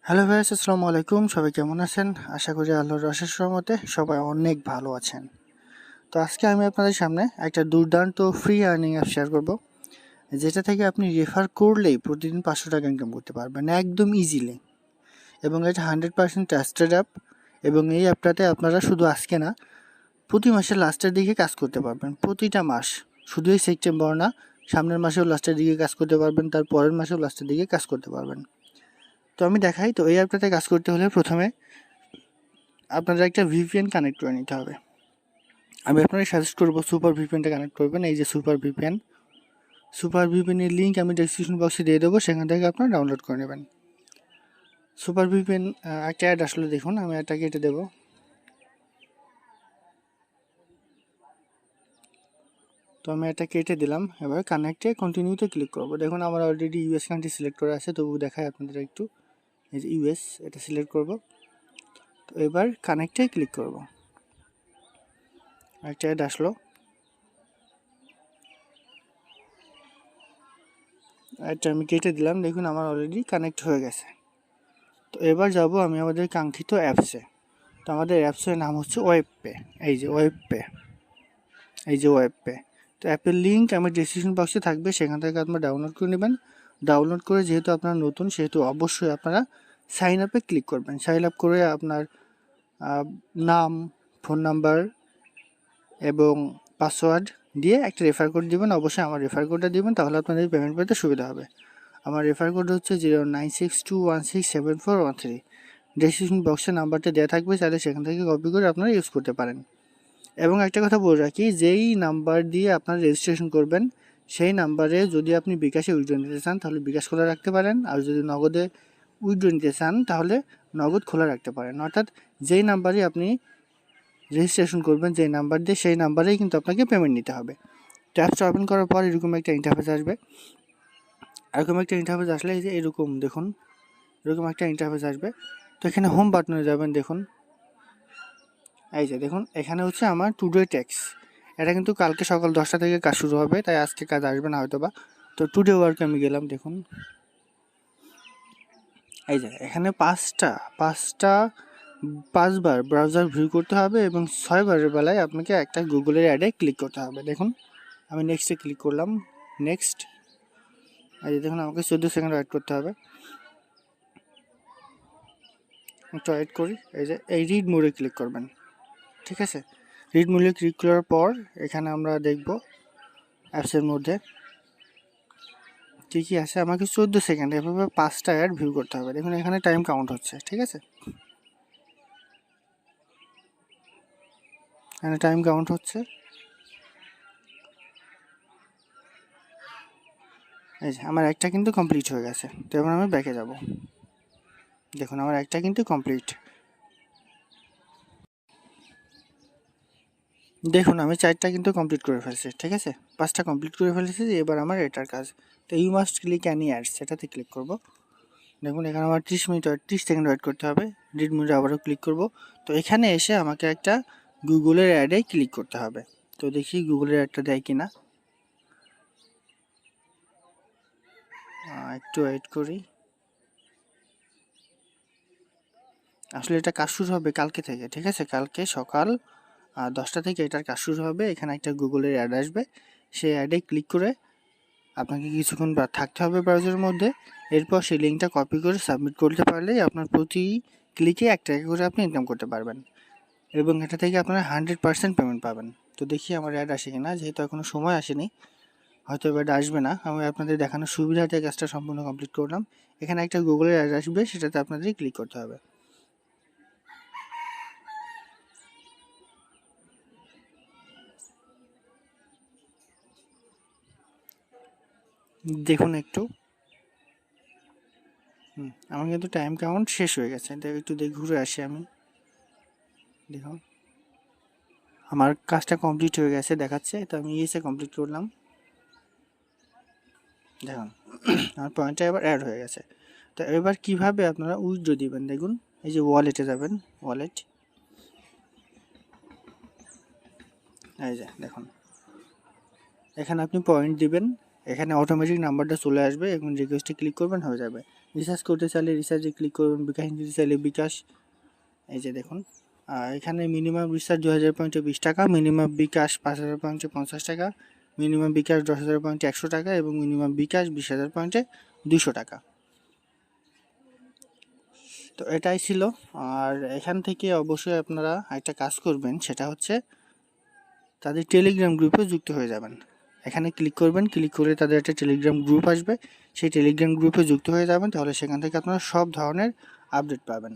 Hello vice, আসসালামু আলাইকুম। সবাই কেমন আছেন? আশা করি আল্লাহর অশেষ রহমতে সবাই অনেক ভালো আছেন। তো আজকে আমি আপনাদের সামনে একটা দুর্দান্ত ফ্রি আর্নিং অ্যাপ শেয়ার করব, যেটা থেকে আপনি রেফার করলেই প্রতিদিন 500 টাকা ইনকাম করতে পারবেন একদম ইজিলি। এবং এটা 100% ট্রাস্টেড অ্যাপ। এবং এই অ্যাপটাতে আপনারা শুধু আজকে না, প্রতি মাসের লাস্টের দিকে কাজ করতে পারবেন। প্রতিটা মাস, শুধু এই সেপ্টেম্বর না, সামনের মাসেও লাস্টের দিকে কাজ করতে পারবেন, তার পরের মাসেও লাস্টের দিকে কাজ করতে পারবেন। তো আমি দেখাই। তো এই অ্যাপটাতে কাজ করতে হলে প্রথমে আপনাদের একটা ভিপিএন কানেক্ট করে নিতে হবে। আমি আপনাদের সাজেস্ট করবো সুপার ভিপিএনটা কানেক্ট করবেন। এই যে সুপার ভিপিএনের লিঙ্ক আমি ডেসক্রিপশন বক্সে দিয়ে দেবো, সেখান থেকে আপনারা ডাউনলোড করে নেবেন। সুপার ভিপিএন একটা অ্যাড আসলে দেখুন, আমি এটা কেটে দেবো। তো আমি এটা কেটে দিলাম। এবার কানেক্টে কন্টিনিউতে ক্লিক করবো। দেখুন আমার অলরেডি ইউএস কান্ট্রি সিলেক্ট করা আছে, তবু দেখায় আপনাদের একটু। এই যে ইউএস, এটা সিলেক্ট করব। তো এবার কানেক্টে ক্লিক করব। একটা অ্যাড আসলো, এটা আমি কেটে দিলাম। দেখুন আমার অলরেডি কানেক্ট হয়ে গেছে। তো এবার যাব আমি আমাদের কাঙ্ক্ষিত অ্যাপসে। তো আমাদের অ্যাপসের নাম হচ্ছে ওয়েবপে। এই যে ওয়েবপে। তো অ্যাপের লিঙ্ক আমার ডিসক্রিপশন বক্সে থাকবে, সেখান থেকে আপনারা ডাউনলোড করে নেবেন। ডাউনলোড করে, যেহেতু আপনারা নতুন, সেহেতু অবশ্যই আপনারা সাইন আপে ক্লিক করবেন। সাইন আপ করে আপনার নাম, ফোন নাম্বার এবং পাসওয়ার্ড দিয়ে একটা রেফার কোড দিবেন। অবশ্যই আমার রেফার কোডটা দিবেন, তাহলে আপনাদের পেমেন্ট পেতে সুবিধা হবে। আমার রেফার কোড হচ্ছে 0962167413। ডেসক্রিপশন বক্সে নাম্বারটা দেওয়া থাকবে, চাইলে সেখান থেকে কপি করে আপনারা ইউজ করতে পারেন। এবং একটা কথা বলে রাখি, যেই নাম্বার দিয়ে আপনারা রেজিস্ট্রেশন করবেন, সেই নাম্বারে যদি আপনি বিকাশে উইথড্র নিতে চান তাহলে বিকাশ খোলা রাখতে পারেন, আর যদি নগদে উইথড্র নিতে চান তাহলে নগদ খোলা রাখতে পারেন। অর্থাৎ যেই নাম্বারে আপনি রেজিস্ট্রেশন করবেন, যেই নাম্বার দিয়ে, সেই নাম্বারেই কিন্তু আপনাকে পেমেন্ট নিতে হবে। তো অ্যাপসটা ওপেন করার পর এরকম একটা ইন্টারফেস আসবে। এরকম একটা ইন্টারফেস আসলে এই যে এরকম দেখুন, এরকম একটা ইন্টারফেস আসবে। তো এখানে হোম বাটনে যাবেন। দেখুন এই যে দেখুন, এখানে হচ্ছে আমার টুডে ট্যাক্স। এটা কিন্তু কালকে সকাল 10টা থেকে কাজ শুরু হবে, তাই আজকে কাজ আসবে না হয়তো বা। তো টুডে ওয়ার্কে আমি গেলাম। দেখুন এই যে এখানে পাঁচবার ব্রাউজার ভিউ করতে হবে এবং 6বারের বেলায় আপনাকে একটা গুগলের অ্যাডে ক্লিক করতে হবে। দেখুন আমি নেক্সটে ক্লিক করলাম। নেক্সট। এই যে দেখুন আমাকে 14 সেকেন্ড ওয়েট করতে হবে। একটু ওয়েট করি। এই যে এই রিড মোডে ক্লিক করবেন, ঠিক আছে? রিড মোডে ক্লিক করার পর এখানে আমরা দেখব অ্যাপসের মধ্যে কী আছে। আমাকে 14 সেকেন্ড এভাবে 5টা অ্যাড ভিউ করতে হবে। দেখুন এখানে টাইম কাউন্ট হচ্ছে, ঠিক আছে? এখানে টাইম কাউন্ট হচ্ছে। এই যে আমার একটা কিন্তু কমপ্লিট হয়ে গেছে। তো এবার আমি ব্যাকে যাব। দেখুন আমার একটা কিন্তু কমপ্লিট। দেখুন আমি 4টা কিন্তু কমপ্লিট করে ফেলছি, ঠিক আছে? 5টা কমপ্লিট করে ফেলেছি। এবার আমার এটার কাজ। তো you must click any ads, সেটাতে ক্লিক করব। দেখুন এখানে আমার 30 সেকেন্ড ওয়েট করতে হবে। রিড মোডে আবারও ক্লিক করব। তো এখানে এসে আমাকে একটা গুগলের অ্যাডে ক্লিক করতে হবে। তো দেখি গুগলের অ্যাডটা দেয় কিনা। একটু ওয়েট করি। আসলে এটা কাজ শুরু হবে কালকে থেকে, ঠিক আছে? কালকে সকাল 10টা থেকে এটার কাজ শুরু হবে। এখানে একটা গুগলের অ্যাড আসবে, সেই অ্যাডে ক্লিক করে আপনাকে কিছুক্ষণ থাকতে হবে ব্রাউজারের মধ্যে। এরপর সেই লিঙ্কটা কপি করে সাবমিট করতে পারলেই আপনার প্রতি ক্লিকে 1 টাকা করে আপনি ইনকাম করতে পারবেন, এবং এটা থেকে আপনারা 100% পেমেন্ট পাবেন। তো দেখি আমার অ্যাড আসে কিনা, যেহেতু এখনও সময় আসেনি, হয়তো এবার আসবে না। আমি আপনাদের দেখানোর সুবিধাতে কাজটা সম্পূর্ণ কমপ্লিট করলাম। এখানে একটা গুগলের অ্যাড আসবে, সেটাতে আপনাদের ক্লিক করতে হবে। দেখুন একটু। আমার কিন্তু টাইম কাউন্ট শেষ হয়ে গেছে। একটু ঘুরে আসি আমি। দেখুন আমার কাজটা কমপ্লিট হয়ে গেছে দেখাচ্ছে। তো আমি ইয়েসে কমপ্লিট করলাম। দেখুন আমার পয়েন্টটা এবার অ্যাড হয়ে গেছে। তো এবার কিভাবে আপনারা উইথড্র দিবেন, দেখুন এই যে ওয়ালেটে যাবেন। ওয়ালেট, এই যে দেখুন এখানে আপনি পয়েন্ট দিবেন এখানে অটোমেটিক নাম্বারটা চলে আসবে, এখন রিকোয়েস্টে ক্লিক করবেন, হয়ে যাবে। রিচার্জ করতে চাইলে রিচার্জে ক্লিক করবেন, বিকাশ নিতে চাইলে বিকাশ। এই যে দেখুন এখানে মিনিমাম রিচার্জ 2000 পয়েন্টে 20 টাকা, মিনিমাম বিকাশ 5000 পয়েন্টে 50 টাকা, মিনিমাম বিকাশ 10,000 পয়েন্টে 100 টাকা এবং মিনিমাম বিকাশ 20,000 পয়েন্টে 200 টাকা। তো এটাই ছিল। আর এখান থেকে অবশ্যই আপনারা একটা কাজ করবেন, সেটা হচ্ছে তাদের টেলিগ্রাম গ্রুপে যুক্ত হয়ে যাবেন। এখানে ক্লিক করবেন, ক্লিক করে তাদের একটা টেলিগ্রাম গ্রুপ আসবে, সেই টেলিগ্রাম গ্রুপে যুক্ত হয়ে যাবেন, তাহলে সেখান থেকে আপনারা সব ধরনের আপডেট পাবেন।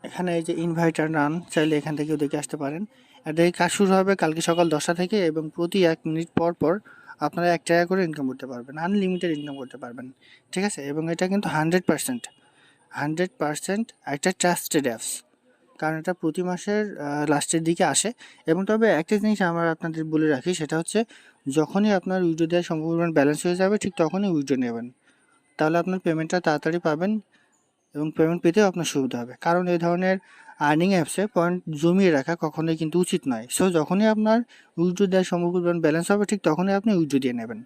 এখানে এই যে ইনভাইট আর রান, চাইলে এখান থেকেও দেখে আসতে পারেন। এটা কাজ শুরু হবে কালকে সকাল 10টা থেকে এবং প্রতি 1 মিনিট পর পর আপনারা 1 টাকা করে ইনকাম করতে পারবেন, আনলিমিটেড ইনকাম করতে পারবেন, ঠিক আছে। এবং এটা কিন্তু 100% একটা ট্রাস্টেড অ্যাপস, কারণ এটা প্রতি মাসের লাস্টের দিকে আসে। এবং তবে একটা জিনিস আমরা আপনাদের বলে রাখি, সেটা হচ্ছে যখনই আপনার উইথড্র দেওয়ার সম্পূর্ণ ব্যালেন্স হয়ে যাবে ঠিক তখনই উইথড্র নেবেন, তাহলে আপনার পেমেন্টটা তাড়াতাড়ি পাবেন এবং পেমেন্ট পেতেও আপনার সুবিধা হবে। কারণ এই ধরনের আর্নিং অ্যাপসে পয়েন্ট জমিয়ে রাখা কখনোই কিন্তু উচিত নয়। সো যখনই আপনার উইথড্র দেওয়ার সম্পূর্ণ ব্যালেন্স হবে ঠিক তখনই আপনি উইথড্র দিয়ে নেবেন।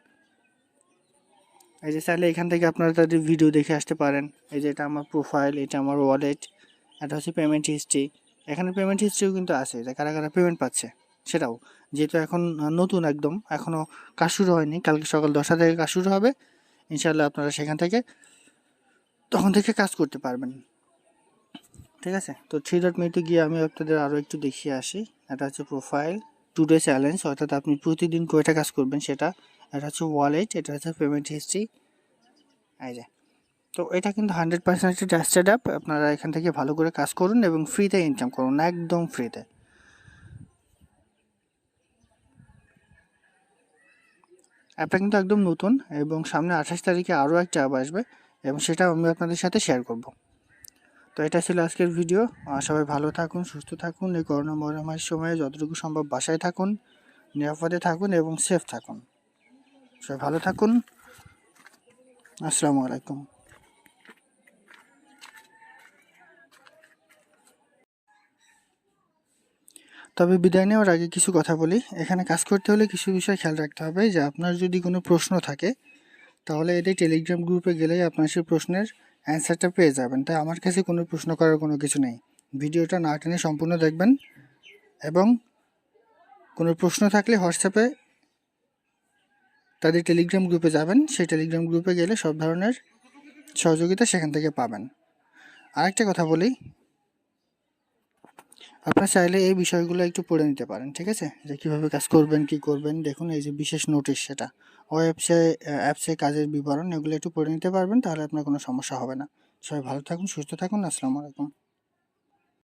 এই যে চাইলে এখান থেকে আপনারা তাদের ভিডিও দেখে আসতে পারেন। এই যে এটা আমার প্রোফাইল, এটা আমার ওয়ালেট, এটা হচ্ছে পেমেন্ট হিস্ট্রি। এখানে পেমেন্ট হিস্ট্রিও কিন্তু আছে, যে কারা কারা পেমেন্ট পাচ্ছে সেটাও, যেহেতু এখন নতুন একদম, এখনও কাজ শুরু হয়নি, কালকে সকাল 10টা থেকে কাজ শুরু হবে। ইনশাআল্লাহ আপনারা সেখান থেকে তখন থেকে কাজ করতে পারবেন, ঠিক আছে। তো 3 ডট মেনুতে গিয়ে আমি আপনাদের আরও একটু দেখিয়ে আসি। এটা হচ্ছে প্রোফাইল, টুডে চ্যালেঞ্জ, অর্থাৎ আপনি প্রতিদিন কয়টা কাজ করবেন সেটা। এটা হচ্ছে ওয়ালেট, এটা হচ্ছে পেমেন্ট হিস্ট্রি। এই যে, তো এটা কিন্তু 100% একটা ট্রাস্টেড অ্যাপ। আপনারা এখান থেকে ভালো করে কাজ করুন এবং ফ্রিতে ইনকাম করুন, একদম ফ্রিতে। অ্যাপটা কিন্তু একদম নতুন এবং সামনে 28 তারিখে আরও একটা অ্যাপ আসবে এবং সেটাও আমি আপনাদের সাথে শেয়ার করব। তো এটা ছিল আজকের ভিডিও। সবাই ভালো থাকুন, সুস্থ থাকুন, এই করোনা মহামারীর সময়ে যতটুকু সম্ভব বাসায় থাকুন, নিরাপদে থাকুন এবং সেফ থাকুন। সবাই ভালো থাকুন। আসসালামু আলাইকুম। তবে বিদায় নেওয়ার আগে কিছু কথা বলি। এখানে কাজ করতে হলে কিছু বিষয় খেয়াল রাখতে হবে, যে আপনার যদি কোনো প্রশ্ন থাকে তাহলে এটাই টেলিগ্রাম গ্রুপে গেলেই আপনার সেই প্রশ্নের অ্যান্সারটা পেয়ে যাবেন। তাই আমার কাছে কোনো প্রশ্ন করার কোনো কিছু নেই। ভিডিওটা না টেনে সম্পূর্ণ দেখবেন এবং কোনো প্রশ্ন থাকলে হোয়াটসঅ্যাপে তাদের টেলিগ্রাম গ্রুপে যাবেন, সেই টেলিগ্রাম গ্রুপে গেলে সব ধরনের সহযোগিতা সেখান থেকে পাবেন। আরেকটা কথা বলি, আপনারা চাইলে এই বিষয়গুলো একটু পড়ে নিতে পারেন, ঠিক আছে, যে কীভাবে কাজ করবেন, কী করবেন। দেখুন এই যে বিশেষ নোটিশ, সেটা অ্যাপসে কাজের বিবরণ, এগুলো একটু পড়ে নিতে পারবেন, তাহলে আপনার কোনো সমস্যা হবে না। সবাই ভালো থাকুন, সুস্থ থাকুন। আসসালামু আলাইকুম।